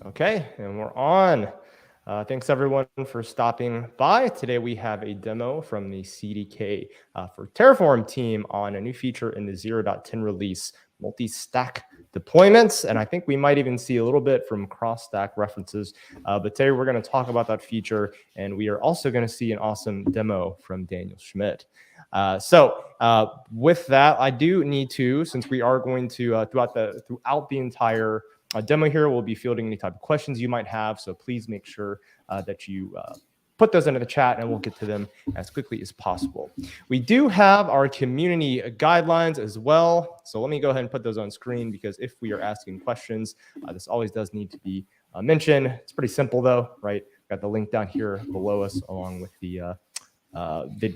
Okay, and we're on. Thanks everyone for stopping by. Today we have a demo from the CDK for Terraform team on a new feature in the 0.10 release, multi-stack deployments. And I think we might even see a little bit from cross-stack references. But today we're going to talk about that feature, and we are also going to see an awesome demo from Daniel Schmidt. With that, I do need to, since we are going to throughout the entire demo here, we'll be fielding any type of questions you might have. So please make sure that you put those into the chat, and we'll get to them as quickly as possible. We do have our community guidelines as well. So let me go ahead and put those on screen, because if we are asking questions, this always does need to be mentioned. It's pretty simple though, right? Got the link down here below us along with the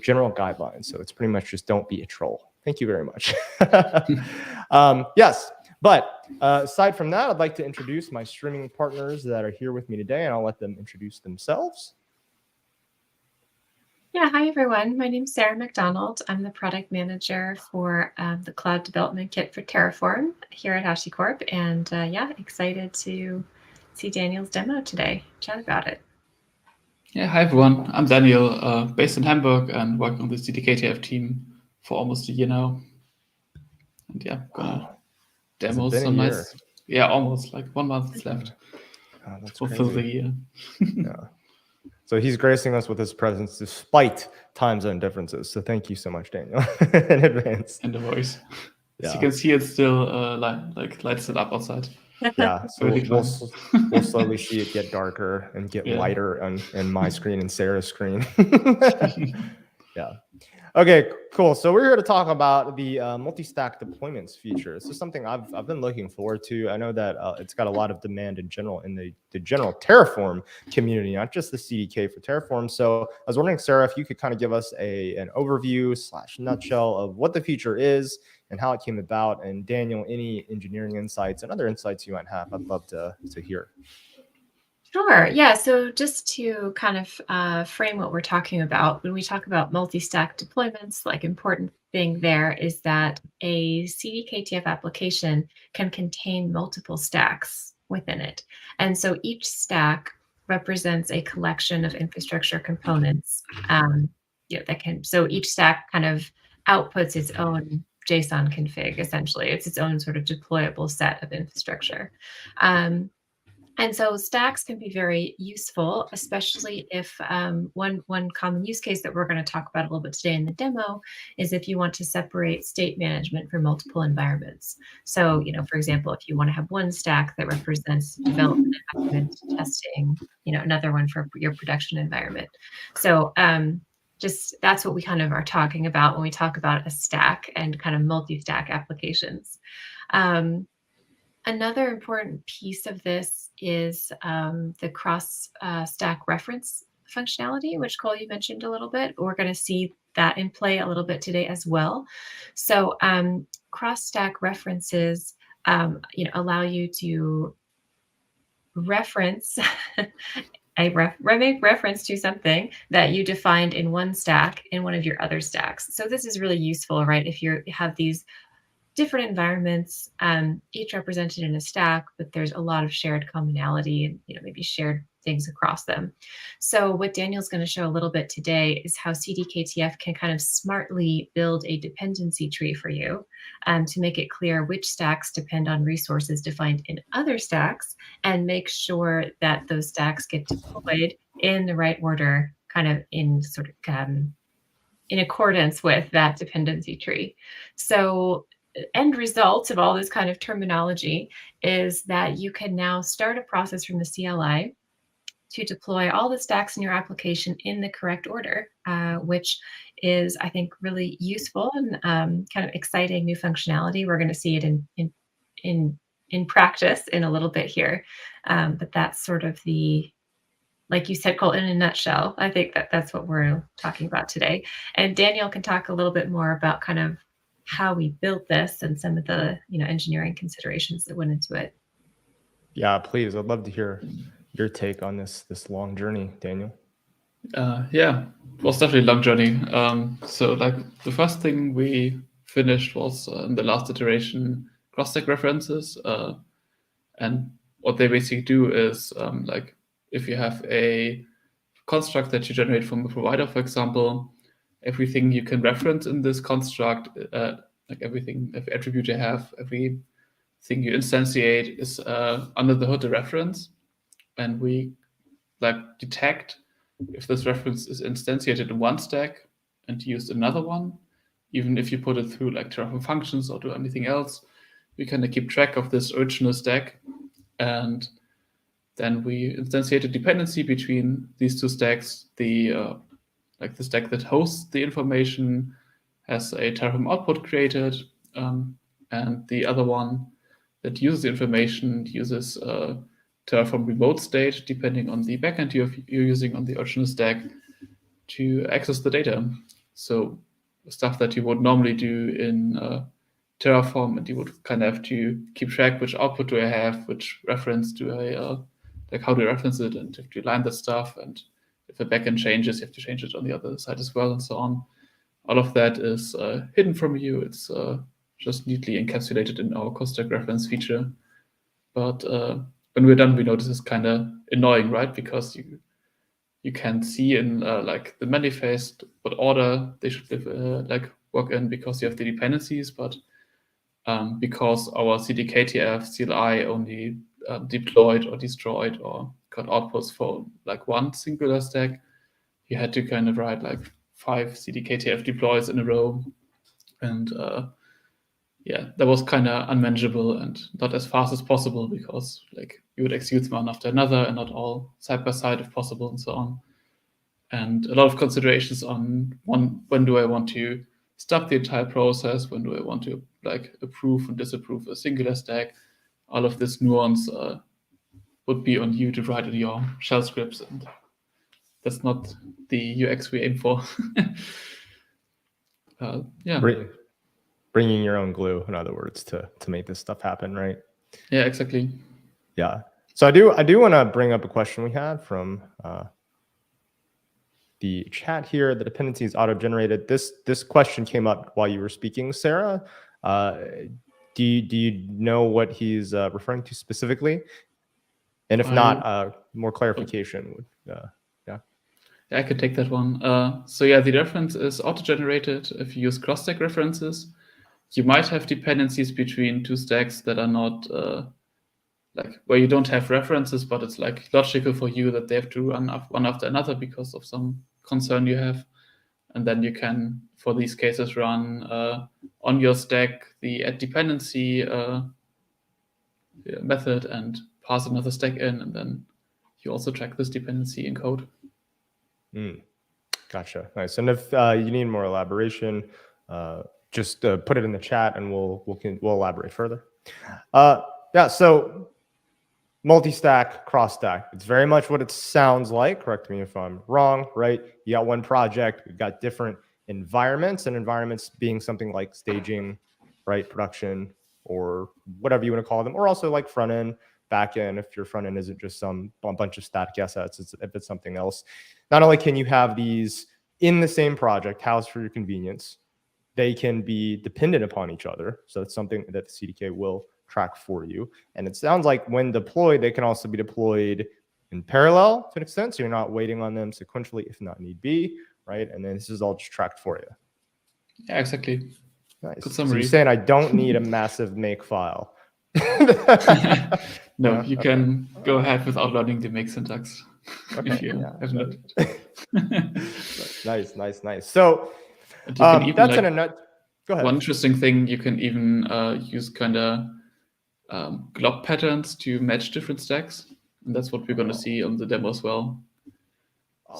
general guidelines. So it's pretty much just don't be a troll. Thank you very much. Yes. But aside from that, I'd like to introduce my streaming partners that are here with me today, and I'll let them introduce themselves. Yeah, hi everyone. My name's Sarah MacDonald. I'm the product manager for the cloud development kit for Terraform here at HashiCorp, and yeah, excited to see Daniel's demo today, chat about it. Yeah, hi everyone. I'm Daniel, based in Hamburg and working on the CDKTF team for almost a year now. And yeah, gonna demo some nice. Yeah, almost like 1 month is left. Oh, that's fulfill the year. Yeah. So he's gracing us with his presence despite time zone differences. So thank you so much, Daniel, in advance. And the voice. As you can see, it's still like lights it up outside. Yeah, so we'll slowly see it get darker and get lighter on my screen and Sarah's screen. Yeah. Okay, cool. So we're here to talk about the multi-stack deployments feature. This is something I've been looking forward to. I know that it's got a lot of demand in general in the general Terraform community, not just the CDK for Terraform. So I was wondering, Sarah, if you could kind of give us an overview / nutshell of what the feature is and how it came about. And Daniel, any engineering insights and other insights you might have, I'd love to hear. Sure. Yeah. So just to kind of frame what we're talking about, when we talk about multi-stack deployments, like important thing there is that a CDKTF application can contain multiple stacks within it. And so each stack represents a collection of infrastructure components. So each stack kind of outputs its own JSON config, essentially. It's its own sort of deployable set of infrastructure. And so stacks can be very useful, especially if one common use case that we're going to talk about a little bit today in the demo is if you want to separate state management for multiple environments. So, for example, if you want to have one stack that represents development environment, testing, another one for your production environment. So just that's what we kind of are talking about when we talk about a stack and kind of multi-stack applications. Another important piece of this is the cross-stack reference functionality, which Cole, you mentioned a little bit. We're going to see that in play a little bit today as well. So cross-stack references, allow you to reference make reference to something that you defined in one stack in one of your other stacks. So this is really useful, right? If you have these different environments, each represented in a stack, but there's a lot of shared commonality and maybe shared things across them. So what Daniel's going to show a little bit today is how CDKTF can kind of smartly build a dependency tree for you to make it clear which stacks depend on resources defined in other stacks, and make sure that those stacks get deployed in the right order, kind of in sort of in accordance with that dependency tree. So end result of all this kind of terminology is that you can now start a process from the CLI to deploy all the stacks in your application in the correct order, which is, I think, really useful and kind of exciting new functionality. We're going to see it in practice in a little bit here, but that's sort of like you said, Cole, in a nutshell. I think that's what we're talking about today. And Daniel can talk a little bit more about kind of how we built this and some of the engineering considerations that went into it. Yeah, please. I'd love to hear your take on this long journey, Daniel. Yeah, it was definitely a long journey. So like the first thing we finished was in the last iteration cross-stack references, and what they basically do is like if you have a construct that you generate from a provider, for example, everything you can reference in this construct, like every attribute you have, everything you instantiate is under the hood a reference, and we like detect if this reference is instantiated in one stack and used in another one, even if you put it through like Terraform functions or do anything else, we kind of keep track of this original stack, and then we instantiate a dependency between these two stacks. The like the stack that hosts the information has a Terraform output created, and the other one that uses the information uses Terraform remote state, depending on the backend you're using on the original stack, to access the data. So stuff that you would normally do in Terraform, and you would kind of have to keep track which output do I have, which reference do I, like how do I reference it, and if you line that stuff, and if the backend changes, you have to change it on the other side as well, and so on. All of that is hidden from you. It's just neatly encapsulated in our cross-stack reference feature. But when we're done, we notice it's kind of annoying, right? Because you can see in like the manifest what order they should like work in, because you have the dependencies, but because our CDKTF CLI only deployed or destroyed or got outputs for like one singular stack, you had to kind of write like 5 CDKTF deploys in a row, and yeah, that was kind of unmanageable and not as fast as possible, because like you would execute one after another and not all side by side if possible, and so on. And a lot of considerations on when do I want to stop the entire process, when do I want to like approve and disapprove a singular stack. All of this nuance would be on you to write in your shell scripts, and that's not the UX we aim for. Yeah. Bringing your own glue, in other words, to make this stuff happen, right? Yeah, exactly. Yeah. So I do want to bring up a question we had from the chat here. The dependency is auto-generated. This question came up while you were speaking, Sarah. Do you know what he's referring to specifically? And if not, more clarification would. Yeah, I could take that one. So yeah, the reference is auto-generated if you use cross-stack references. You might have dependencies between two stacks that are not like where you don't have references, but it's like logical for you that they have to run one after another because of some concern you have. And then you can, for these cases, run on your stack the add dependency method and pass another stack in, and then you also track this dependency in code. Gotcha. Nice. And if you need more elaboration, just put it in the chat, and we'll elaborate further. Yeah. So multi-stack, cross-stack. It's very much what it sounds like. Correct me if I'm wrong. Right? You got one project. We've got different environments, and environments being something like staging, right? Production, or whatever you want to call them, or also like front end, back end. If your front end isn't just a bunch of static assets, if it's something else. Not only can you have these in the same project, housed for your convenience, they can be dependent upon each other. So it's something that the CDK will track for you. And it sounds like when deployed, they can also be deployed in parallel to an extent. So you're not waiting on them sequentially if not need be, right? And then this is all just tracked for you. Yeah, exactly. Nice. So you're saying I don't need a massive make file. No, you can go ahead without learning the make syntax. Okay, if you haven't. Nice. So that's in a nut. Go ahead. One interesting thing, you can even use kind of glob patterns to match different stacks, and that's what we're going to see on the demo as well.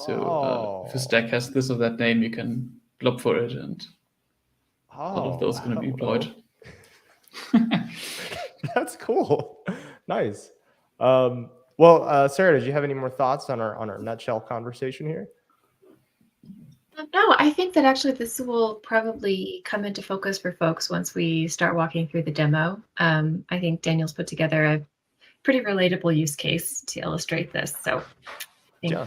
So if a stack has this or that name, you can glob for it, and all of those are going to be deployed. That's cool. Nice. Well, Sarah, did you have any more thoughts on our nutshell conversation here? No, I think that actually this will probably come into focus for folks once we start walking through the demo. I think Daniel's put together a pretty relatable use case to illustrate this. So yeah,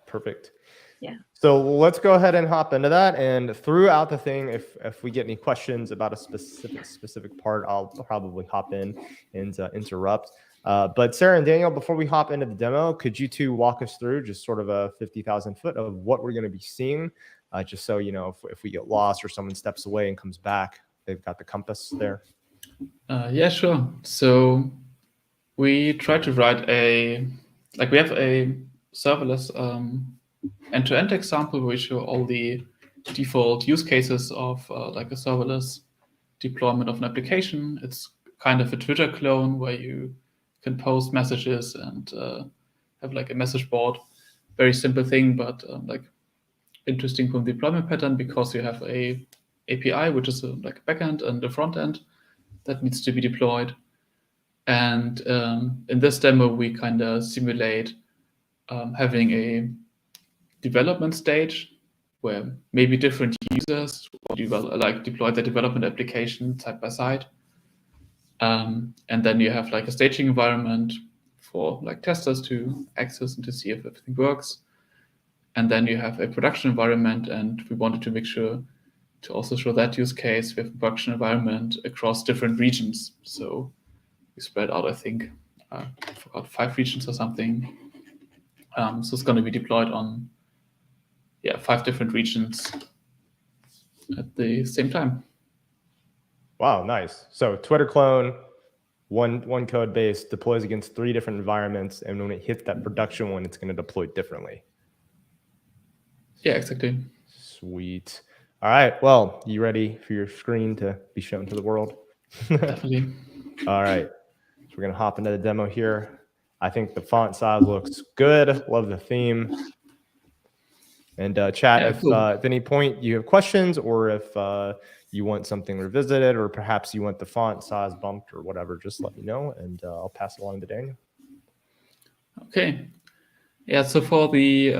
perfect. Yeah. So let's go ahead and hop into that. And throughout the thing, if we get any questions about a specific part, I'll probably hop in and interrupt. But Sarah and Daniel, before we hop into the demo, could you two walk us through just sort of a 50,000 foot of what we're going to be seeing? Just so, if we get lost or someone steps away and comes back, they've got the compass there. Yeah, sure. So we try to write we have a serverless end-to-end example where we show all the default use cases of like a serverless deployment of an application. It's kind of a Twitter clone where you can post messages and have like a message board. Very simple thing, but like interesting from the deployment pattern because you have a API, which is like a backend and a front end that needs to be deployed. And in this demo, we kind of simulate having a development stage where maybe different users deploy the development application side by side. And then you have like a staging environment for like testers to access and to see if everything works. And then you have a production environment, and we wanted to make sure to also show that use case. We have a production environment across different regions. So we spread out, I think, I forgot 5 regions or something. So it's going to be deployed on 5 different regions at the same time. Wow, nice. So Twitter clone, one code base deploys against 3 different environments, and when it hits that production one, it's going to deploy differently. Yeah, exactly. Sweet. All right. Well, you ready for your screen to be shown to the world? Definitely. All right. So we're going to hop into the demo here. I think the font size looks good. Love the theme. And chat, if at any point you have questions, or if you want something revisited, or perhaps you want the font size bumped or whatever, just let me know, and I'll pass it along to Daniel. Okay. Yeah, so for the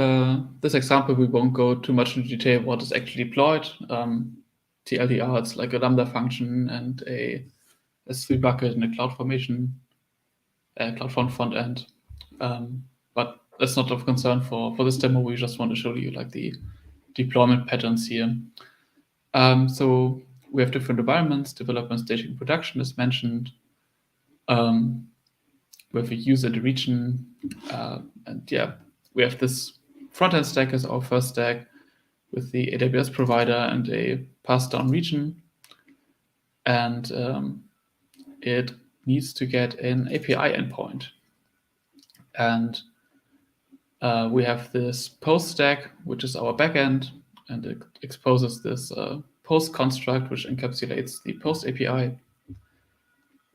this example, we won't go too much into detail what is actually deployed. TLDR, it's like a Lambda function and a S3 bucket and a CloudForm front end. But that's not of concern for this demo. We just want to show you like the deployment patterns here. So we have different environments, development, staging, production is mentioned. We have a user, the region, and we have this front-end stack as our first stack with the AWS provider and a pass-down region. And it needs to get an API endpoint. And we have this post stack, which is our backend, and it exposes this post construct, which encapsulates the post API.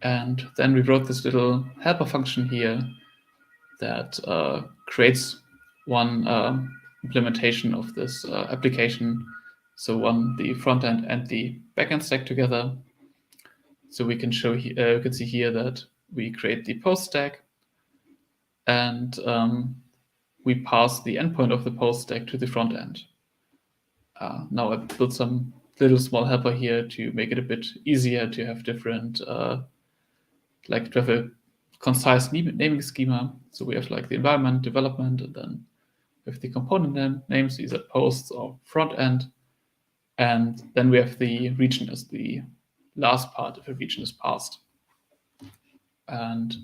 And then we wrote this little helper function here that creates one implementation of this application. So the front end and the backend stack together. So we can show you can see here that we create the post stack, and we pass the endpoint of the post stack to the front end. Now I built some little small helper here to make it a bit easier to have different, to have a concise naming schema. So we have like the environment, development, and then we have the component names, these are posts or front end. And then we have the region as the last part if a region is passed. And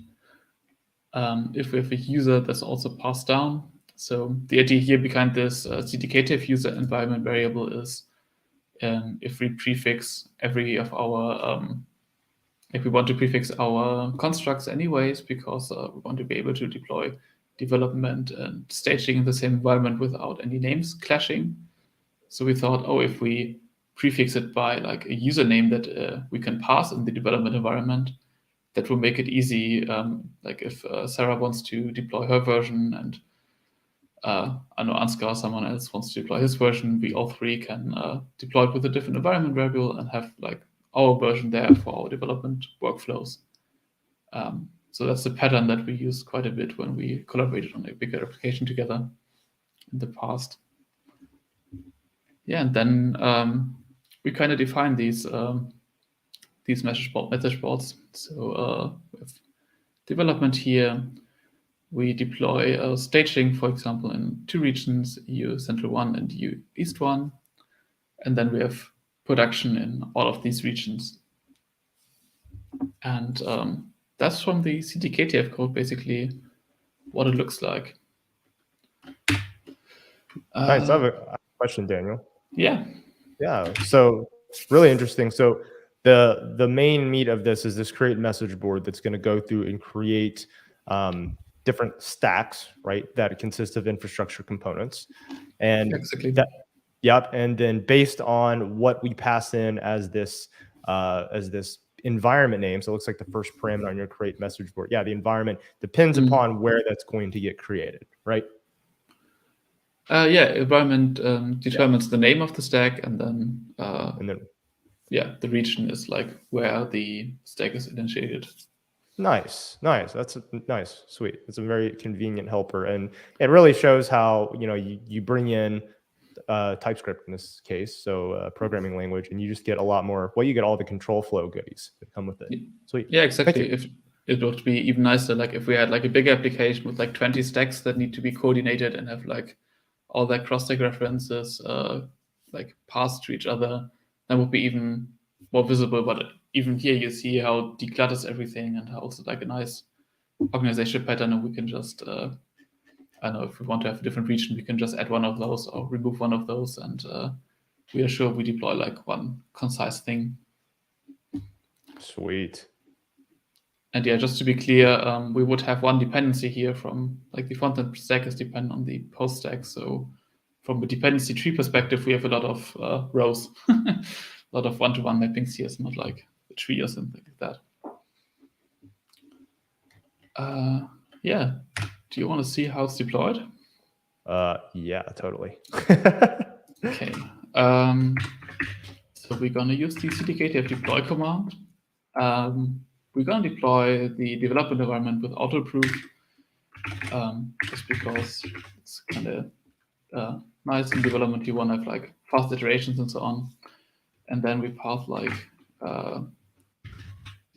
if we have a user that's also passed down. So the idea here behind this CDKTF user environment variable is if we prefix every of our, if we want to prefix our constructs anyways, because we want to be able to deploy development and staging in the same environment without any names clashing. So we thought, if we prefix it by like a username that we can pass in the development environment, that will make it easy. Like if Sarah wants to deploy her version and I know Ansgar or someone else wants to deploy his version, we all 3 can deploy it with a different environment variable and have like our version there for our development workflows. So that's the pattern that we used quite a bit when we collaborated on a bigger application together in the past. Yeah, and then we kind of define these message boards. So with development here, we deploy staging, for example, in 2 regions, EU Central 1 and EU East 1. And then we have production in all of these regions. And That's from the CDKTF code, basically, what it looks like. Nice. I have a question, Daniel. Yeah. Yeah. So really interesting. So the main meat of this is this create message board that's going to go through and create different stacks, right? That consist of infrastructure components, and exactly. Yep. And then based on what we pass in as this environment name, so it looks like the first parameter on your create message board. Yeah, the environment depends upon where that's going to get created, right? Yeah, environment determines the name of the stack, and then yeah, the region is like where the stack is initiated. Nice. That's nice, sweet. It's a very convenient helper, and it really shows how you bring in TypeScript in this case, so programming language, and you just get a lot more. Well, you get all the control flow goodies that come with it. Sweet. Yeah, exactly. If it would be even nicer, like if we had like a big application with like 20 stacks that need to be coordinated and have like all their cross-stack references like passed to each other, that would be even more visible. But even here, you see how declutters everything and how also like a nice organization pattern, and we can just I don't know, if we want to have a different region, we can just add one of those or remove one of those, and we are sure we deploy like one concise thing. Sweet. And yeah, just to be clear, we would have one dependency here from like the frontend stack is dependent on the post stack. So from a dependency tree perspective, we have a lot of rows, a lot of one-to-one mappings here. It's not like a tree or something like that. Yeah. Do you want to see how it's deployed? Yeah, totally. Okay. So we're going to use the CDKTF deploy command. We're going to deploy the development environment with auto-approve, just because it's kind of nice in development. You want to have like fast iterations and so on. And then we pass like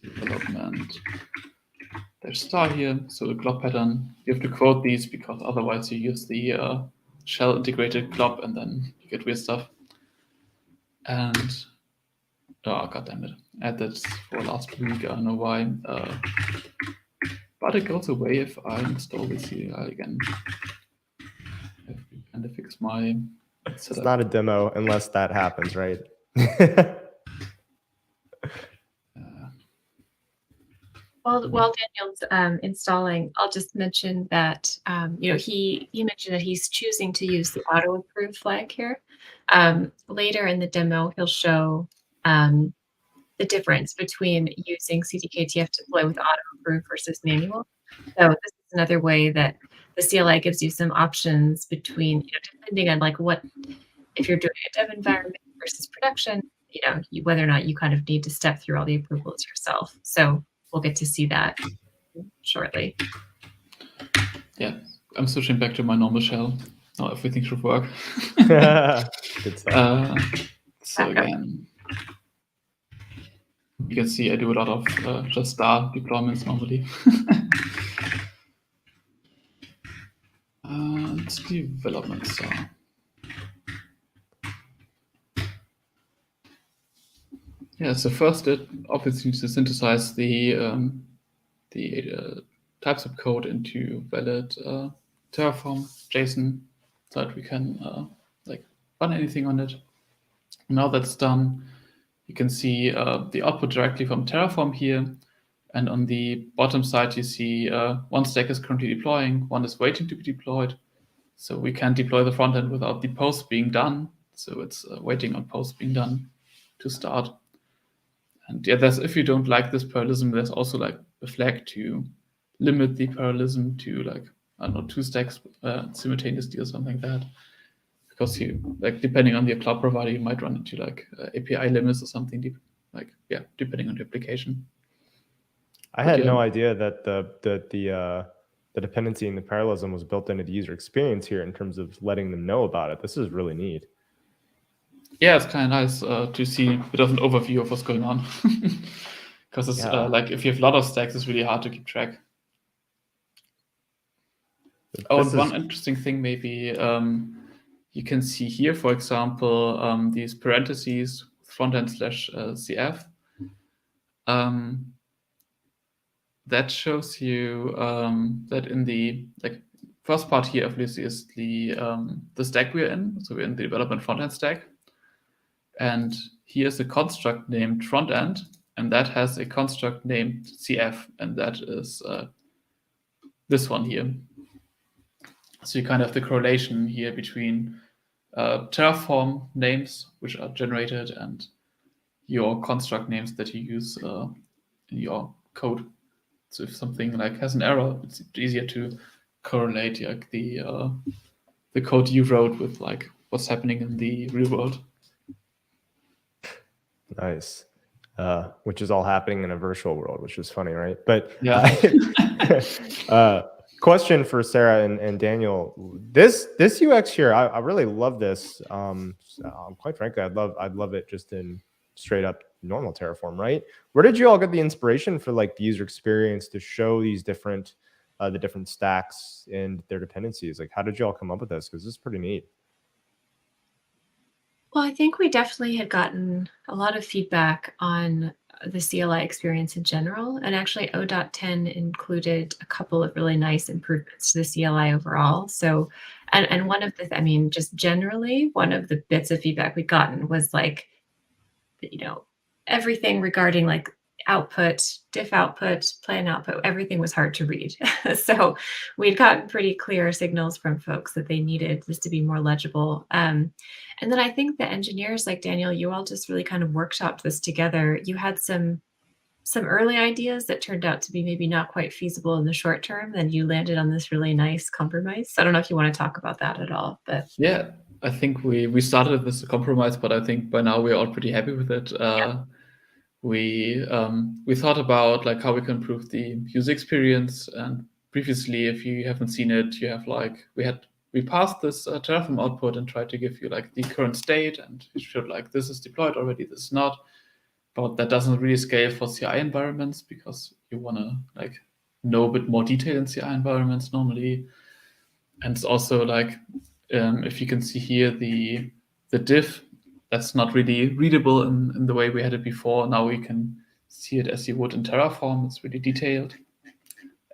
development -star here. So the glob pattern, you have to quote these because otherwise you use the shell integrated glob and then you get weird stuff. And oh, goddammit. I had that for last week. I don't know why. But it goes away if I install this here again. And I fix my setup. It's not a demo unless that happens, right? While Daniel's installing, I'll just mention that he mentioned that he's choosing to use the auto approve flag here. Later in the demo, he'll show the difference between using CDKTF deploy with auto approve versus manual. So this is another way that the CLI gives you some options between, depending on like if you're doing a dev environment versus production, whether or not you kind of need to step through all the approvals yourself. So we'll get to see that shortly. Yeah, I'm switching back to my normal shell. Now everything should work. Good stuff. So again, you can see I do a lot of just star deployments normally. And development star. Yeah, so first it obviously needs to synthesize the types of code into valid Terraform JSON so that we can like run anything on it. Now that's done, you can see the output directly from Terraform here. And on the bottom side, you see one stack is currently deploying, one is waiting to be deployed. So we can't deploy the front end without the post being done. So it's waiting on post being done to start. And yeah, if you don't like this parallelism, there's also like a flag to limit the parallelism to like, I don't know, 2 stacks simultaneously or something like that. Because you, like, depending on your cloud provider, you might run into like API limits or something, depending on the application. I had no idea that the dependency and the parallelism was built into the user experience here in terms of letting them know about it. This is really neat. Yeah, it's kind of nice to see a bit of an overview of what's going on. Because it's like if you have a lot of stacks, it's really hard to keep track. And one interesting thing maybe you can see here, for example, these parentheses frontend /CF. that shows you that in the first part here, obviously, is the stack we're in. So we're in the development frontend stack. And here's a construct named frontend, and that has a construct named CF, and that is this one here. So you kind of have the correlation here between Terraform names, which are generated, and your construct names that you use in your code. So if something has an error, it's easier to correlate the code you wrote with what's happening in the real world. Nice. Which is all happening in a virtual world, which is funny, right? But yeah. Question for Sarah and Daniel. This UX here, I really love this. Quite frankly, I'd love it just in straight up normal Terraform, right? Where did you all get the inspiration for the user experience to show these different the different stacks and their dependencies? How did you all come up with this? Because this is pretty neat. Well, I think we definitely had gotten a lot of feedback on the CLI experience in general. And actually 0.10 included a couple of really nice improvements to the CLI overall. So, and one of the, just generally, one of the bits of feedback we'd gotten was everything regarding output, diff output, plan output, everything was hard to read. So we'd gotten pretty clear signals from folks that they needed this to be more legible. And then I think the engineers like Daniel, you all just really kind of workshopped this together. You had some early ideas that turned out to be maybe not quite feasible in the short term. Then you landed on this really nice compromise. I don't know if you want to talk about that at all, but yeah, I think we started with a compromise, but I think by now we're all pretty happy with it. Yeah. We thought about how we can improve the user experience, and previously, if you haven't seen it, you have we passed this Terraform output and tried to give you the current state, and it showed this is deployed already, this is not, but that doesn't really scale for CI environments because you want to know a bit more detail in CI environments normally, and it's also if you can see here the diff. That's not really readable in the way we had it before. Now we can see it as you would in Terraform. It's really detailed.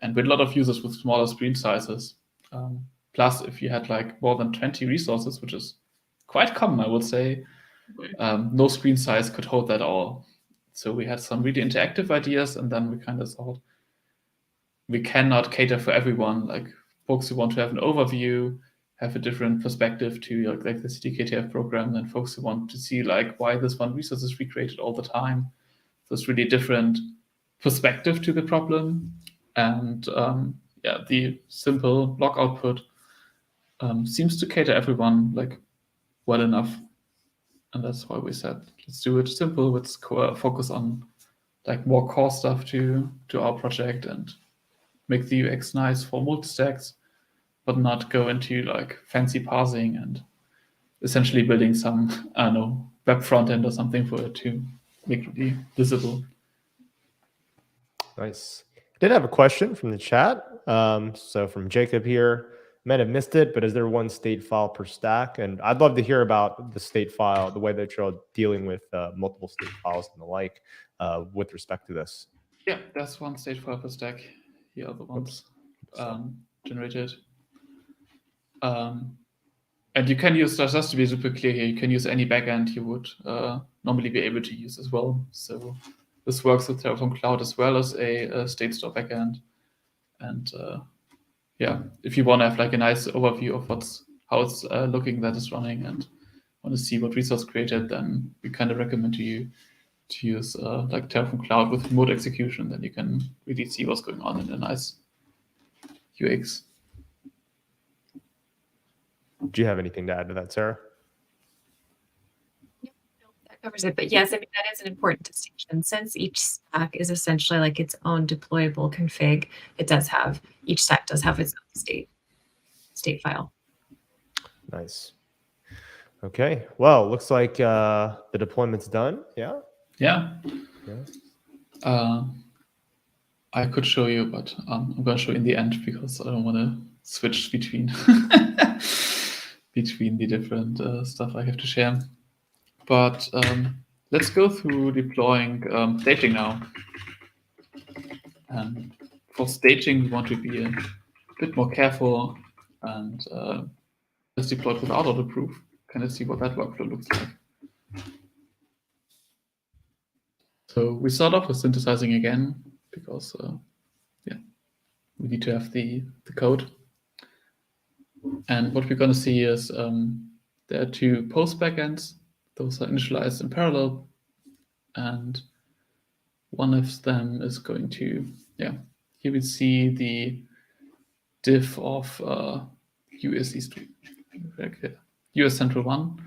And with a lot of users with smaller screen sizes. Plus, if you had more than 20 resources, which is quite common, I would say, no screen size could hold that all. So we had some really interactive ideas, and then we kind of thought we cannot cater for everyone. Folks who want to have an overview, have a different perspective to the CDKTF program than folks who want to see why this one resource is recreated all the time. So it's really a different perspective to the problem. And the simple block output seems to cater everyone well enough. And that's why we said, let's do it simple, let's focus on more core stuff to our project and make the UX nice for multi-stacks, but not go into fancy parsing and essentially building some, I don't know, web front end or something for it to make it really visible. Nice. I did have a question from the chat. So from Jacob here, might have missed it, but is there one state file per stack? And I'd love to hear about the state file, the way that you're dealing with multiple state files and the like with respect to this. Yeah, that's one state file per stack. Here are the ones generated. And you can use, just to be super clear here, you can use any backend you would normally be able to use as well. So this works with Terraform Cloud as well as a state store backend. And if you want to have a nice overview of how it's looking that is running and want to see what resource created, then we kind of recommend to you to use Terraform Cloud with remote execution. Then you can really see what's going on in a nice UX. Do you have anything to add to that, Sarah? No, that covers it. But yes, that is an important distinction. Since each stack is essentially its own deployable config, each stack does have its own state file. Nice. Okay. Well, looks like the deployment's done. Yeah. Yeah. I could show you, but I'm going to show you in the end because I don't want to switch between the different stuff I have to share. But let's go through deploying staging now. for staging, we want to be a bit more careful and just deployed without auto proof. Kind of see what that workflow looks like. So we start off with synthesizing again because we need to have the code. And what we're going to see is there are two post backends. Those are initialized in parallel, and one of them is going to here we see the diff of US Central 1.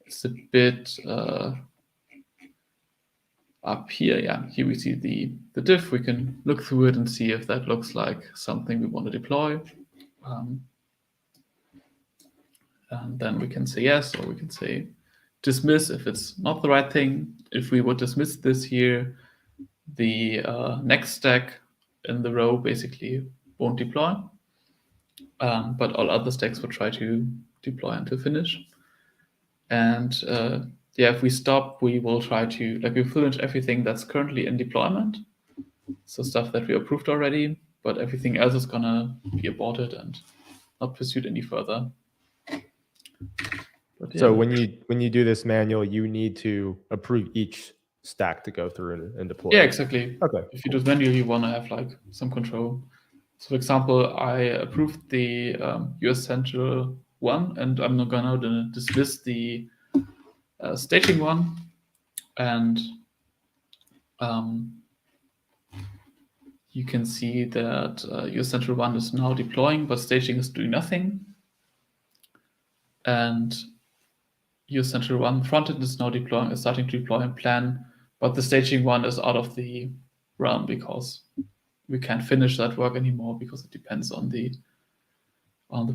It's a bit up here. Here we see the diff. We can look through it and see if that looks like something we want to deploy. And then we can say yes, or we can say dismiss if it's not the right thing. If we would dismiss this here, the next stack in the row basically won't deploy, but all other stacks will try to deploy until finish. And if we stop, we will try to, we finish everything that's currently in deployment, so stuff that we approved already, but everything else is gonna be aborted and not pursued any further. But, so when you do this manual, you need to approve each stack to go through and deploy. Yeah, exactly. Okay. If you do manual, you want to have some control. So, for example, I approved the US Central 1, and I'm not gonna dismiss the staging one, and you can see that US Central 1 is now deploying, but staging is doing nothing. And US Central 1 frontend is now starting to deploy and plan, but the staging one is out of the realm because we can't finish that work anymore because it depends on the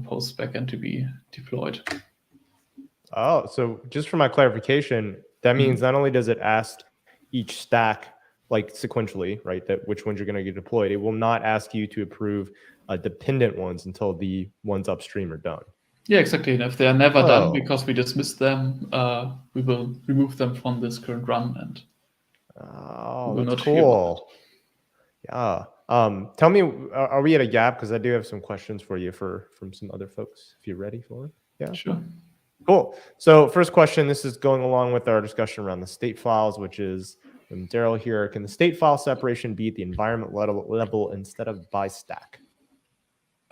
post backend to be deployed. Oh, so just for my clarification, that means not only does it ask each stack sequentially, right, that which ones you're going to get deployed, it will not ask you to approve dependent ones until the ones upstream are done. Yeah, exactly. And if they are never done because we dismissed them, we will remove them from this current run. And that's cool. Yeah. Tell me, are we at a gap? Because I do have some questions for you from some other folks. If you're ready for it. Yeah. Sure. Cool. So first question, this is going along with our discussion around the state files, which is from Daryl here. Can the state file separation be at the environment level instead of by stack?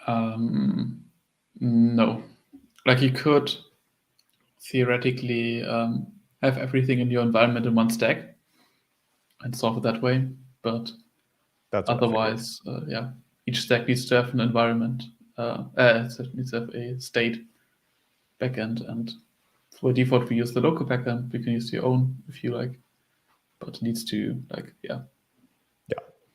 No. You could theoretically have everything in your environment in one stack and solve it that way, but otherwise, each stack needs to have an environment. It needs to have a state backend, and for default we use the local backend. We can use your own if you like, but it needs to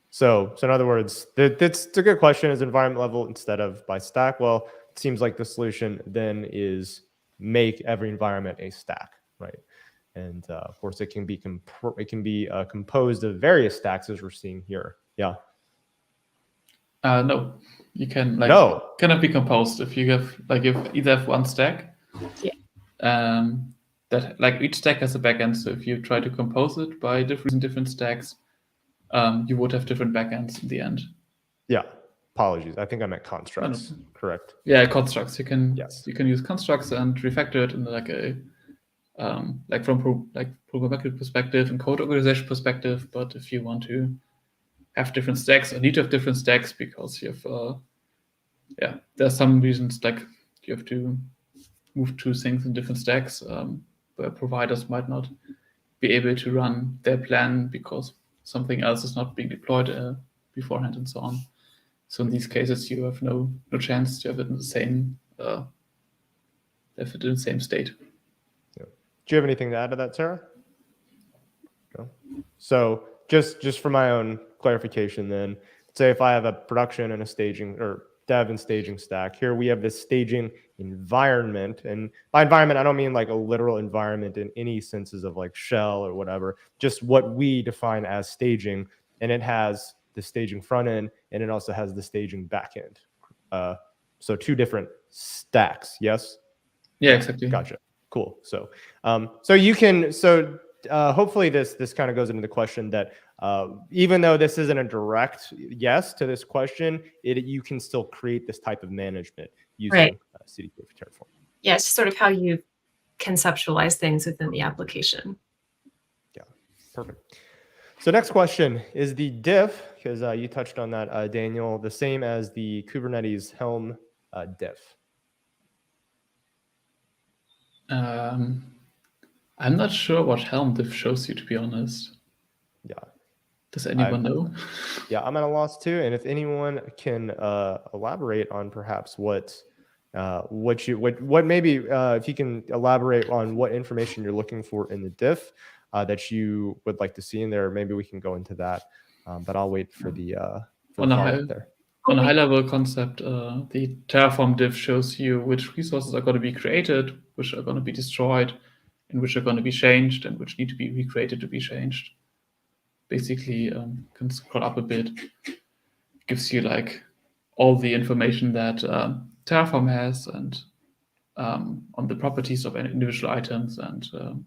So in other words, it's a good question. Is environment level instead of by stack? Well, it seems like the solution then is make every environment a stack, right? And of course, it can be composed of various stacks as we're seeing here. Yeah. No, you can cannot be composed if you have if either have one stack. Yeah. That each stack has a backend. So if you try to compose it by different stacks, you would have different backends in the end. Yeah. Apologies. I think I meant constructs. Correct. Yeah, constructs. You can use constructs and refactor it in from programmatic perspective and code organization perspective. But if you want to have different stacks or need to have different stacks because you have there's some reasons you have to move two things in different stacks where providers might not be able to run their plan because something else is not being deployed beforehand and so on. So in these cases, you have no chance to have it in the same state. Yeah. Do you have anything to add to that, Sarah? No. So just for my own clarification, then, say if I have a production and a staging or dev and staging stack, here we have this staging environment, and by environment I don't mean a literal environment in any senses of shell or whatever, just what we define as staging, and it has the staging front end and it also has the staging back end. So two different stacks. Yes. Yeah, exactly. Gotcha. Cool. So hopefully this kind of goes into the question that Even though this isn't a direct yes to this question, you can still create this type of management using CDK for Terraform. Yeah, it's sort of how you conceptualize things within the application. Yeah, perfect. So next question, is the diff, because you touched on that, Daniel, the same as the Kubernetes Helm diff? I'm not sure what Helm diff shows you, to be honest. Yeah. Does anyone know? Yeah, I'm at a loss too. And if anyone can elaborate on perhaps what maybe if you can elaborate on what information you're looking for in the diff that you would like to see in there, maybe we can go into that. But I'll wait for the follow-up there. On a high-level concept, the Terraform diff shows you which resources are going to be created, which are going to be destroyed, and which are going to be changed, and which need to be recreated to be changed. Basically, can scroll up a bit. Gives you like all the information that Terraform has, and on the properties of individual items, and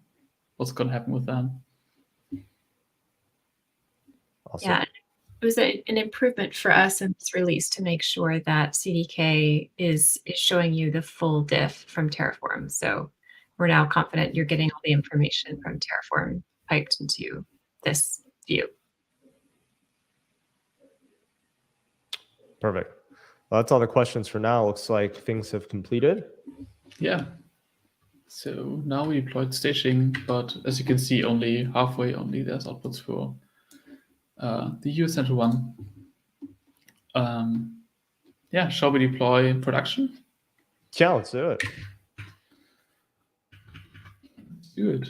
what's going to happen with them. Awesome. Yeah, it was an improvement for us in this release to make sure that CDK is showing you the full diff from Terraform. So we're now confident you're getting all the information from Terraform piped into this view. Perfect. Well, that's all the questions for now. Looks like things have completed. Yeah. So now we deployed staging, but as you can see, only halfway only there's outputs for the US Central one. Yeah, shall we deploy in production? Yeah, let's do it. Let's do it.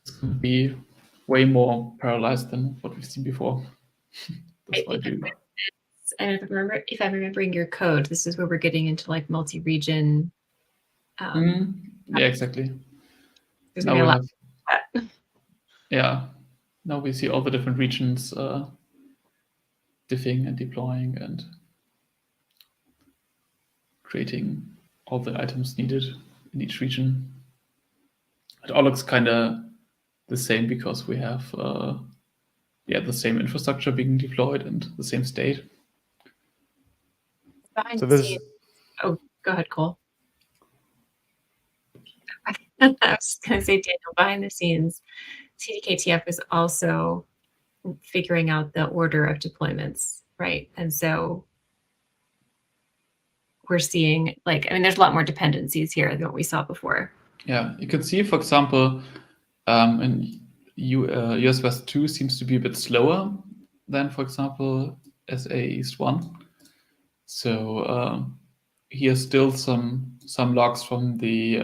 It's going to be way more parallelized than what we've seen before. That's what I do. And if I'm remembering your code, this is where we're getting into like multi-region. Yeah, exactly. There's going to be a lot. Yeah. Now we see all the different regions diffing and deploying and creating all the items needed in each region. It all looks kind of the same because we have the same infrastructure being deployed and the same state. Behind the scenes. Oh, go ahead, Cole. I was going to say, Daniel, behind the scenes, CDKTF is also figuring out the order of deployments, right? And so we're seeing, there's a lot more dependencies here than what we saw before. Yeah, you can see, for example, in US West 2 seems to be a bit slower than, for example, SA East 1. So here's still some logs from the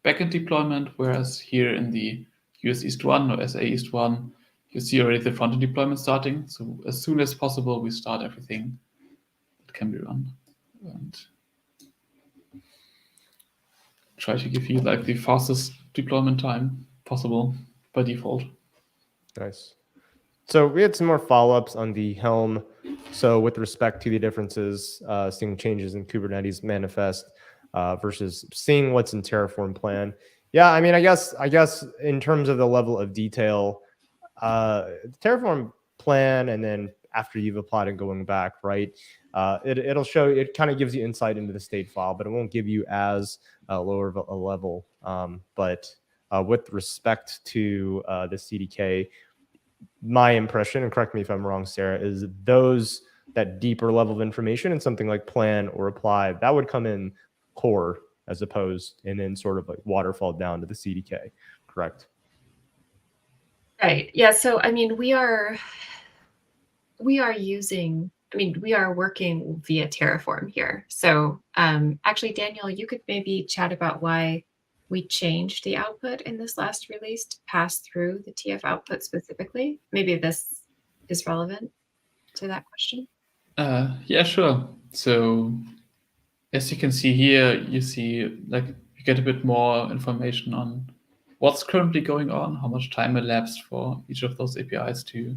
backend deployment, whereas here in the US East 1 or SA East 1, you see already the front-end deployment starting. So as soon as possible, we start everything that can be run. And try to give you like the fastest deployment time possible by default. Nice. So we had some more follow-ups on the Helm. So with respect to the differences, seeing changes in Kubernetes manifest versus seeing what's in Terraform plan. Yeah, I mean, I guess in terms of the level of detail, Terraform plan, and then after you've applied and going back, right? It'll show, it kind of gives you insight into the state file, but it won't give you as lower of a level. But with respect to the CDK, my impression, and correct me if I'm wrong, Sarah, is that deeper level of information in something like plan or apply, that would come in core as opposed, and then sort of like waterfall down to the CDK, correct? Right. Yeah. So, I mean, we are working via Terraform here. So actually, Daniel, you could maybe chat about why we changed the output in this last release to pass through the TF output specifically. Maybe this is relevant to that question. Yeah, sure. So as you can see here, you see like you get a bit more information on what's currently going on, how much time elapsed for each of those APIs to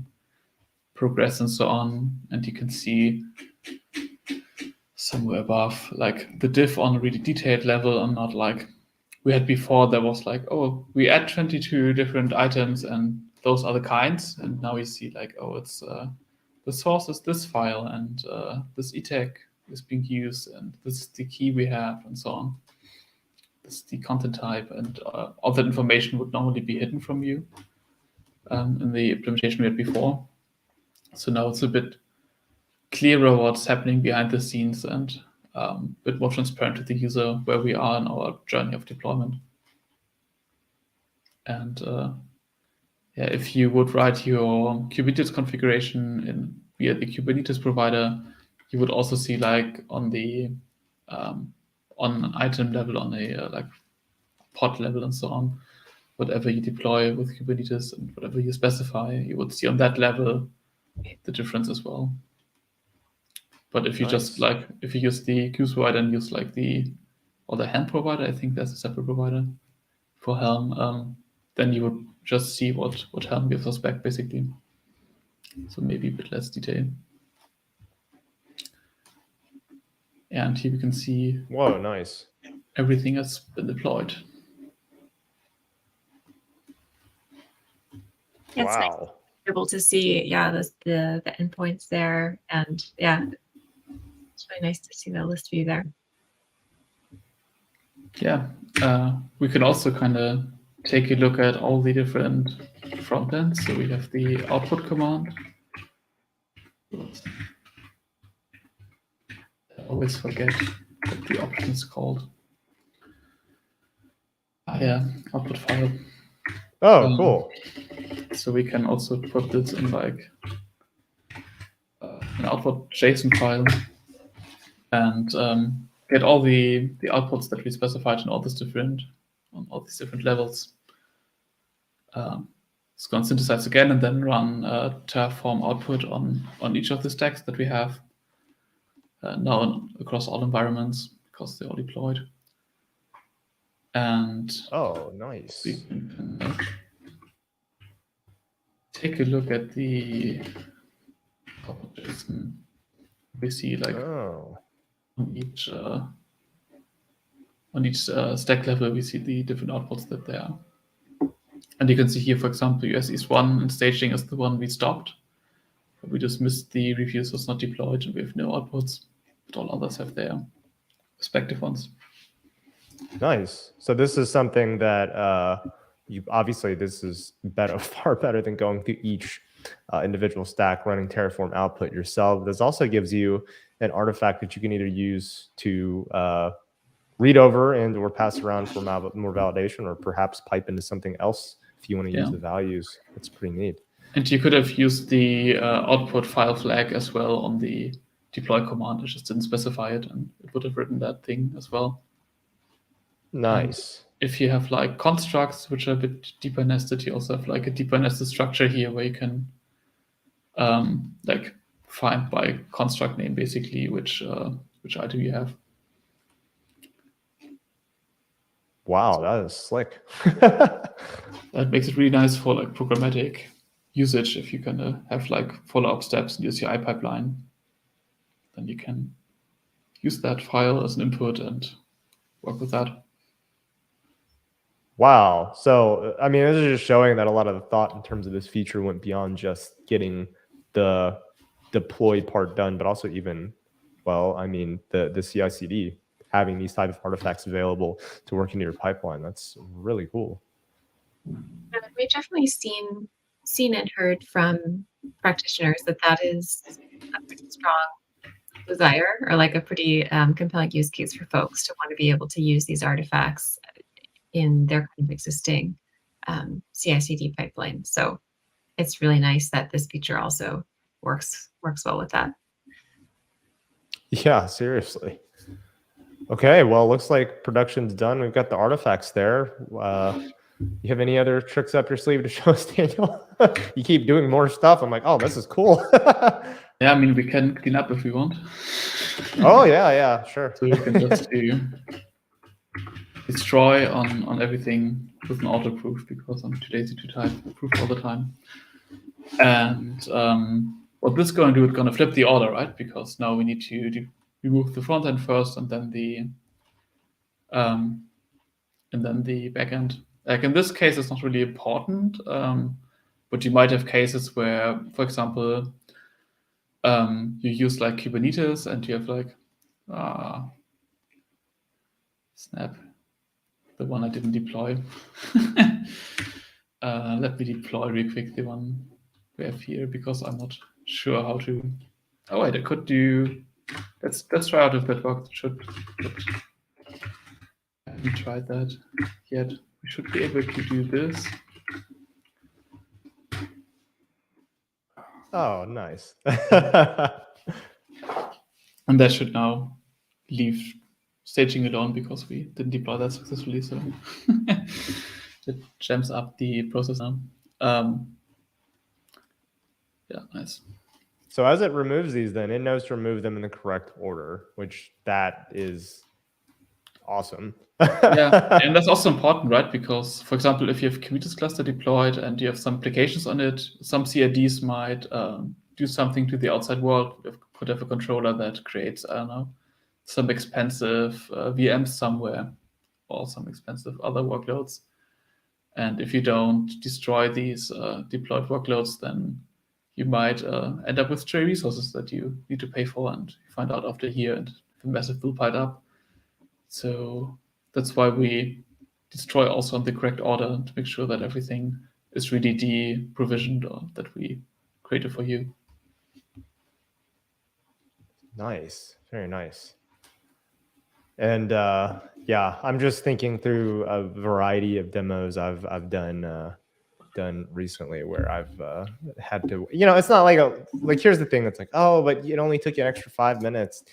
progress and so on. And you can see somewhere above like the diff on a really detailed level and not like we had before, there was like, oh, we add 22 different items and those are the kinds. And now we see like, oh, it's the source is this file and this eTag is being used and this is the key we have and so on. This is the content type, and all that information would normally be hidden from you in the implementation we had before. So now it's a bit clearer what's happening behind the scenes and a bit more transparent to the user where we are in our journey of deployment. And if you would write your Kubernetes configuration via the Kubernetes provider, you would also see like on the on an item level, on a like pod level and so on, whatever you deploy with Kubernetes and whatever you specify, you would see on that level the difference as well. But if you just like, if you use the Kubes provider and use like the Helm provider, I think there's a separate provider for Helm, then you would just see what Helm gives us back basically. So maybe a bit less detail. And here we can see whoa, nice. Everything has been deployed. It's nice to be able to see, the endpoints there, and it's really nice to see that list view there. Yeah, we can also kind of take a look at all the different front ends. So we have the output command. I always forget what the option is called. Output file. Oh, cool. So we can also put this in like an output JSON file and get all the outputs that we specified on all these different levels. It's going to synthesize again and then run Terraform output on each of the stacks that we have now across all environments because they're all deployed. And oh, nice. We can take a look at the JSON. We see like on each stack level, we see the different outputs that there are. And you can see here, for example, US East 1 and staging is the one we stopped. We just missed the reviews was not deployed and we have no outputs, but all others have their respective ones. Nice. So this is something that this is better, far better than going through each individual stack, running Terraform output yourself. This also gives you an artifact that you can either use to read over and or pass around for more validation, or perhaps pipe into something else if you want to use the values. That's pretty neat. And you could have used the output file flag as well on the deploy command. I just didn't specify it, and it would have written that thing as well. Nice. And if you have like constructs which are a bit deeper nested, you also have like a deeper nested structure here where you can like find by construct name basically which item you have. Wow, that is slick. That makes it really nice for like programmatic usage. If you can have like follow-up steps and use your iPipeline, then you can use that file as an input and work with that. Wow. So, I mean, this is just showing that a lot of the thought in terms of this feature went beyond just getting the deploy part done, but also even, the CI/CD, having these type of artifacts available to work into your pipeline. That's really cool. We've definitely seen and heard from practitioners that is a pretty strong desire, or like a pretty compelling use case for folks to want to be able to use these artifacts in their kind of existing CI/CD pipeline. So it's really nice that this feature also works well with that. Yeah, seriously. Okay, well, looks like production's done. We've got the artifacts there. You have any other tricks up your sleeve to show us, Daniel? You keep doing more stuff. I'm like, oh, this is cool. Yeah, I mean, we can clean up if we want. Oh, yeah, sure. So we can just do destroy on everything with an auto proof because I'm too lazy to type proof all the time. And what this is going to do, it's going to flip the order, right? Because now we need to remove the front end first and then the and then the backend. Like in this case, it's not really important, but you might have cases where, for example, you use like Kubernetes and you have like snap, the one I didn't deploy. Let me deploy real quick the one we have here because I'm not sure how to. Oh wait, I could do. Let's try out if that worked. I haven't tried that yet. We should be able to do this. Oh, nice. And that should now leave staging alone because we didn't deploy that successfully. So it jams up the process now. Yeah, nice. So as it removes these, then it knows to remove them in the correct order, which that is awesome. Yeah, and that's also important, right? Because, for example, if you have Kubernetes cluster deployed and you have some applications on it, some CIDs might do something to the outside world. You could have a controller that creates, I don't know, some expensive VMs somewhere or some expensive other workloads. And if you don't destroy these deployed workloads, then you might end up with stray resources that you need to pay for, and you find out after a year and have a massive bill piled up. So that's why we destroy also in the correct order to make sure that everything is really de-provisioned or that we created for you. Nice, very nice. And yeah, I'm just thinking through a variety of demos I've done recently where I've had to, it's not like here's the thing that's like, oh, but it only took you an extra 5 minutes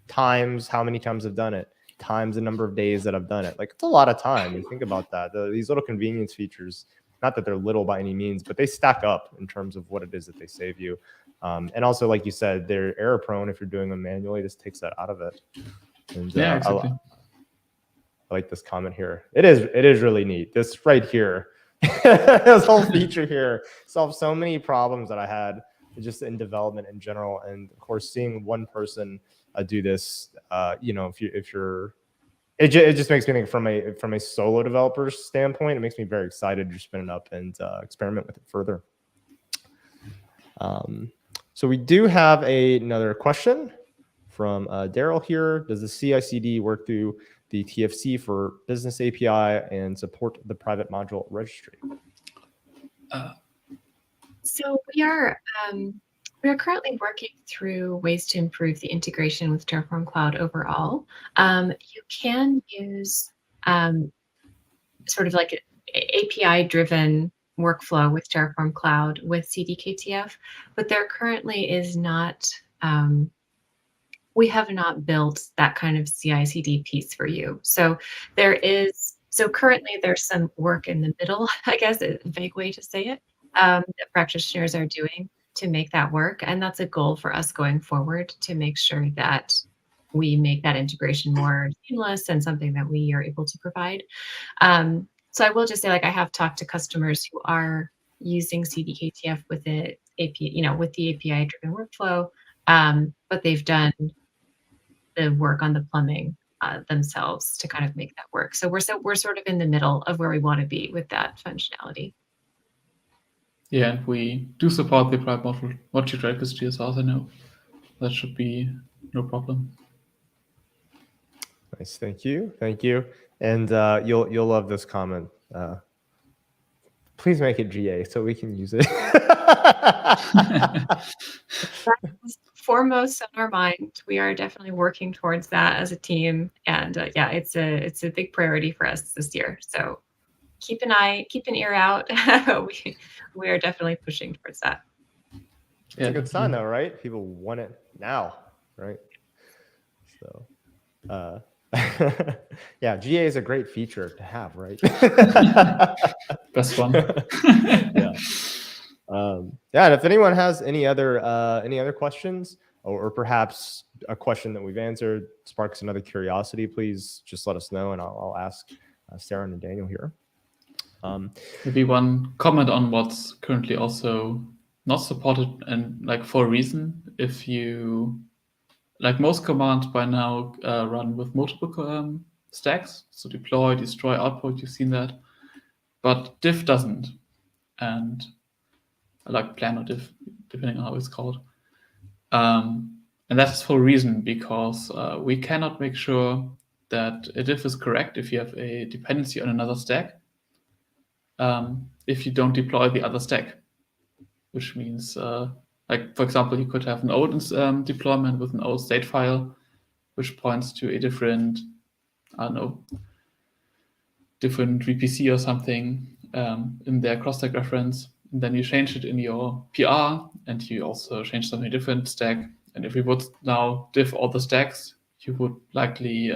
times how many times I've done it, times the number of days that I've done it. Like, it's a lot of time. You think about that. These little convenience features, not that they're little by any means, but they stack up in terms of what it is that they save you. And also, like you said, they're error prone. If you're doing them manually, this takes that out of it. And yeah, exactly. I like this comment here. It is really neat. This right here, this whole feature here solves so many problems that I had just in development in general. And of course, seeing one person do this, if you're, it just makes me think from a solo developer standpoint, it makes me very excited to spin it up and experiment with it further. So we do have another question from Daryl here. Does the CI/CD work through the TFC for business API and support the private module registry? So we are currently working through ways to improve the integration with Terraform Cloud overall. You can use sort of like an API-driven workflow with Terraform Cloud with CDKTF, but there currently is not, we have not built that kind of CI/CD piece for you. So currently there's some work in the middle, I guess, a vague way to say it, that practitioners are doing to make that work. And that's a goal for us going forward, to make sure that we make that integration more seamless and something that we are able to provide. So I will just say, like, I have talked to customers who are using CDKTF with the API, with the API-driven workflow, but they've done the work on the plumbing themselves to kind of make that work. So we're sort of in the middle of where we want to be with that functionality. Yeah, and we do support the private module registry as far as I know. That should be no problem. Nice, thank you. And you'll love this comment. Please make it GA so we can use it. That is foremost on our mind. We are definitely working towards that as a team, and yeah, it's a big priority for us this year. So keep an ear out. we are definitely pushing towards that. It's a good sign, though, right? People want it now, right? So, yeah, GA is a great feature to have, right? Best one. Yeah. Yeah, and if anyone has any other questions, or perhaps a question that we've answered sparks another curiosity, please just let us know, and I'll ask Sarah and Daniel here. Maybe one comment on what's currently also not supported, and like for a reason. If you, like, most commands by now run with multiple stacks. So deploy, destroy, output, you've seen that. But diff doesn't. And I like plan or diff, depending on how it's called. And that's for a reason, because we cannot make sure that a diff is correct if you have a dependency on another stack, if you don't deploy the other stack, which means, like, for example, you could have an old deployment with an old state file, which points to a different, I don't know, different VPC or something in their cross-stack reference. And then you change it in your PR, and you also change something different stack. And if we would now diff all the stacks, you would likely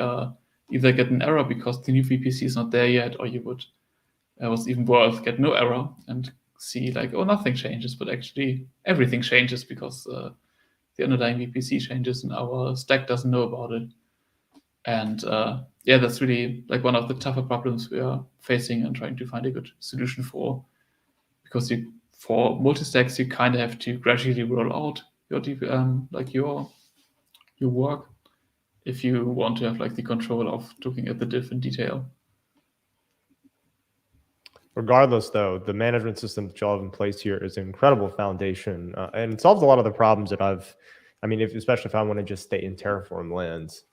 either get an error because the new VPC is not there yet, or you would, what's even worse, get no error and see like, oh, nothing changes, but actually everything changes because the underlying VPC changes and our stack doesn't know about it. And yeah, that's really like one of the tougher problems we are facing and trying to find a good solution for, because for multi-stacks, you kind of have to gradually roll out your your work if you want to have like the control of looking at the diff in detail. Regardless, though, the management system that y'all have in place here is an incredible foundation, and it solves a lot of the problems that especially if I want to just stay in Terraform lands.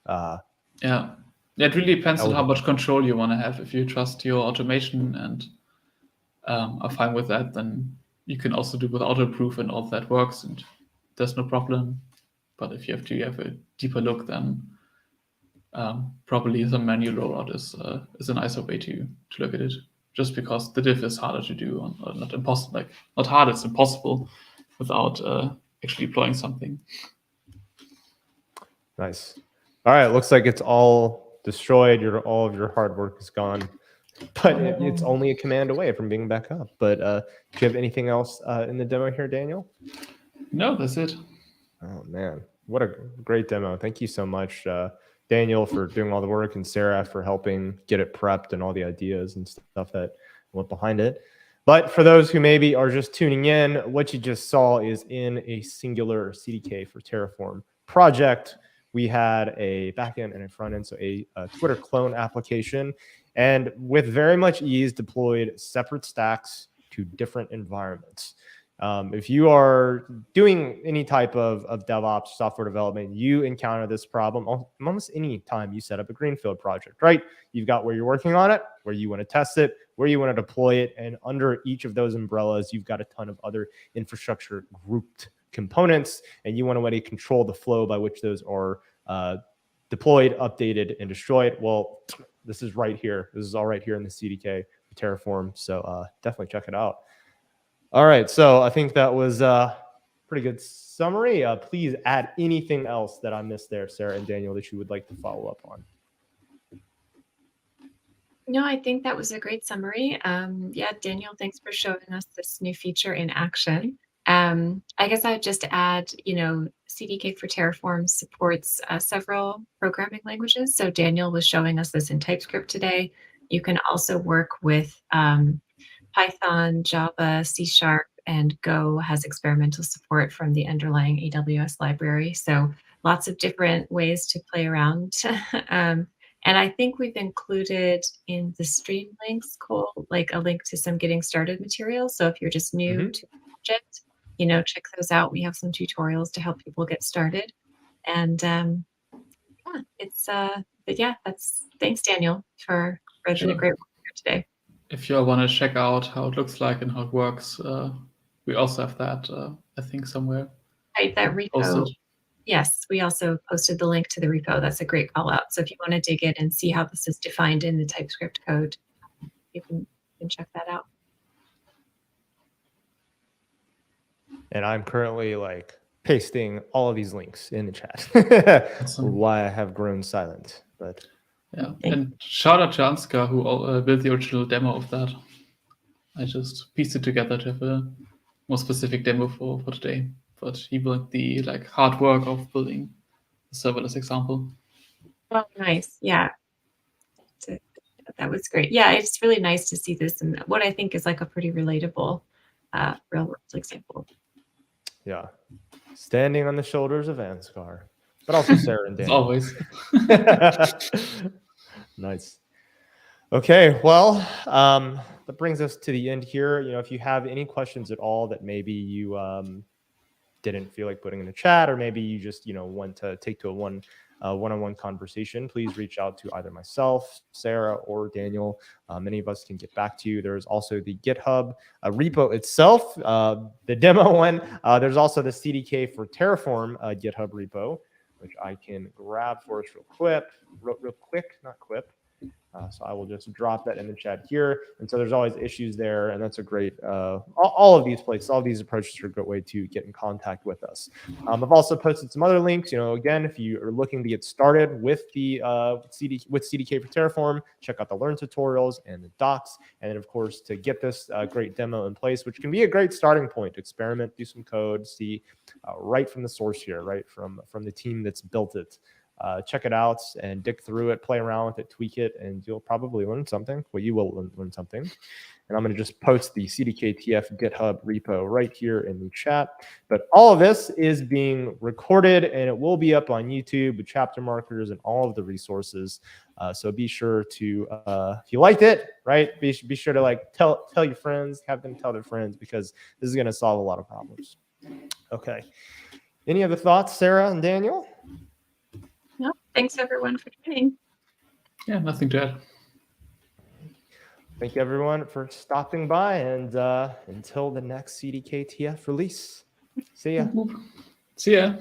Yeah, it really depends on how much control you want to have. If you trust your automation and are fine with that, then you can also do with auto-proof and all that works, and there's no problem. But if you have a deeper look, then probably some manual rollout is a nicer way to look at it. Just because the diff is harder to do, or not impossible. Like not hard, it's impossible without actually deploying something. Nice. All right, looks like it's all destroyed. All of your hard work is gone, but it's only a command away from being back up. But do you have anything else in the demo here, Daniel? No, that's it. Oh man, what a great demo! Thank you so much, Daniel, for doing all the work, and Sarah for helping get it prepped and all the ideas and stuff that went behind it. But for those who maybe are just tuning in, what you just saw is in a singular CDK for Terraform project. We had a backend and a front end, so a Twitter clone application, and with very much ease deployed separate stacks to different environments. If you are doing any type of DevOps software development, you encounter this problem almost any time you set up a greenfield project, right? You've got where you're working on it, where you want to test it, where you want to deploy it, and under each of those umbrellas, you've got a ton of other infrastructure grouped components, and you want to control the flow by which those are deployed, updated, and destroyed. Well, this is right here. This is all right here in the CDK for Terraform, so definitely check it out. All right, so I think that was a pretty good summary. Please add anything else that I missed there, Sarah and Daniel, that you would like to follow up on. No, I think that was a great summary. Yeah, Daniel, thanks for showing us this new feature in action. I guess I'd just add, CDK for Terraform supports several programming languages. So Daniel was showing us this in TypeScript today. You can also work with Python, Java, C#, and Go has experimental support from the underlying AWS library. So lots of different ways to play around. And I think we've included in the stream links, Cole, like a link to some getting started materials. So if you're just new to the project, check those out. We have some tutorials to help people get started. And thanks, Daniel, for the great work here today. If you want to check out how it looks like and how it works, we also have that, I think, somewhere. Right, that repo. Posted. Yes, we also posted the link to the repo. That's a great call out. So if you want to dig in and see how this is defined in the TypeScript code, you can check that out. And I'm currently pasting all of these links in the chat. Awesome. Why I have grown silent, but yeah. And shout out to Ansgar, who built the original demo of that. I just pieced it together to have a more specific demo for today. But he built the hard work of building the serverless example. Oh, nice. Yeah. That was great. Yeah, it's really nice to see this, and what I think is a pretty relatable real world example. Yeah. Standing on the shoulders of Ansgar, but also Sarah and Daniel. Always. Nice. Okay, well, that brings us to the end here. If you have any questions at all that maybe you didn't feel like putting in the chat, or maybe you just want to take to a one-on-one conversation, please reach out to either myself, Sarah, or Daniel. Many of us can get back to you. There's also the GitHub repo itself, the demo one. There's also the CDK for Terraform GitHub repo, which I can grab for us real quick, not quip. So I will just drop that in the chat here. And so there's always issues there. And that's a great, all of these places, all of these approaches are a great way to get in contact with us. I've also posted some other links. Again, if you are looking to get started with the CDK for Terraform, check out the Learn tutorials and the docs. And then, of course, to get this great demo in place, which can be a great starting point to experiment, do some code, see right from the source here, right from the team that's built it. Check it out and dig through it, play around with it, tweak it, and you'll probably learn something. Well, you will learn something. And I'm going to just post the CDKTF GitHub repo right here in the chat. But all of this is being recorded, and it will be up on YouTube with chapter markers and all of the resources. So be sure to, if you liked it, right, be sure to tell your friends, have them tell their friends, because this is going to solve a lot of problems. Okay. Any other thoughts, Sarah and Daniel? No, thanks everyone for joining. Yeah, nothing to add. Thank you everyone for stopping by, and until the next CDKTF release. See ya. See ya.